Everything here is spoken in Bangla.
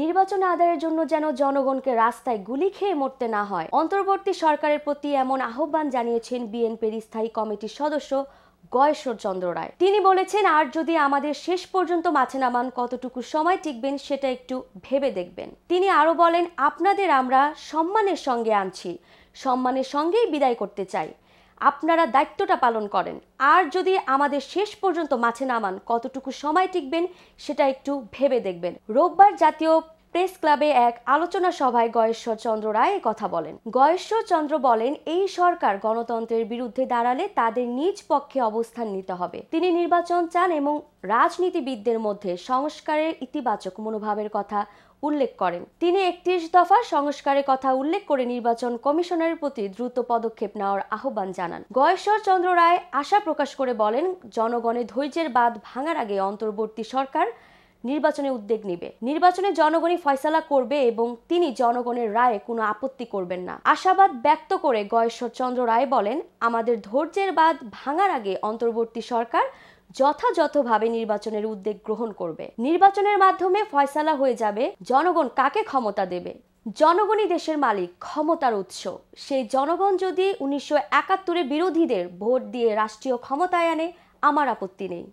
নির্বাচন আদায়ের জন্য যেন জনগণকে রাস্তায় গুলি খেয়ে মরতে না হয়, অন্তর্বর্তী সরকারের প্রতি এমন আহ্বান জানিয়েছেন বিএনপির স্থায়ী কমিটির সদস্য গয়েশ্বর চন্দ্র রায়। তিনি বলেছেন, আর যদি আমাদের শেষ পর্যন্ত মাঠে নামান কতটুকু সময় টিকবেন সেটা একটু ভেবে দেখবেন। তিনি আরো বলেন, আপনাদের আমরা সম্মানের সঙ্গে আনছি, সম্মানের সঙ্গেই বিদায় করতে চাই। আপনারা দায়িত্বটা পালন করেন, আর যদি আমাদের শেষ পর্যন্ত মাঠে নামান কতটুকু সময় টিকবেন সেটা একটু ভেবে দেখবেন। রোববার জাতীয় প্রেস ক্লাবে এক আলোচনা সভায় গয়েশ্বর চন্দ্র রায় কথা বলেন। গয়েশ্বর চন্দ্র বলেন, এই সরকার গণতন্ত্রের বিরুদ্ধে দাঁড়ালে তাদের নিজ পক্ষে অবস্থান নিতে হবে। তিনি নির্বাচন চান এবং রাজনীতিবিদদের মধ্যে সংস্কারের ইতিবাচক মনোভাবের কথা উল্লেখ করেন। তিনি 31 দফা সংস্কারের কথা উল্লেখ করে নির্বাচন কমিশনের প্রতি দ্রুত পদক্ষেপ নেওয়ার আহ্বান জানান। গয়েশ্বর চন্দ্র রায় আশা প্রকাশ করে বলেন, জনগণের ধৈর্যের বাঁধ ভাঙার আগে অন্তর্বর্তী সরকার নির্বাচনে উদ্যোগ নেবে। নির্বাচনে জনগণই ফয়সালা করবে এবং তিনি জনগণের রায়ে কোনো আপত্তি করবেন না। আশাবাদ ব্যক্ত করে গয়েশ্বর চন্দ্র রায় বলেন, আমাদের ধৈর্যের বাঁধ ভাঙার আগে অন্তর্বর্তী সরকার যথাযথভাবে নির্বাচনের উদ্যোগ গ্রহণ করবে। নির্বাচনের মাধ্যমে ফয়সালা হয়ে যাবে জনগণ কাকে ক্ষমতা দেবে। জনগণই দেশের মালিক, ক্ষমতার উৎস। সেই জনগণ যদি 1971-এ বিরোধীদের ভোট দিয়ে রাষ্ট্রীয় ক্ষমতায় আনে, আমার আপত্তি নেই।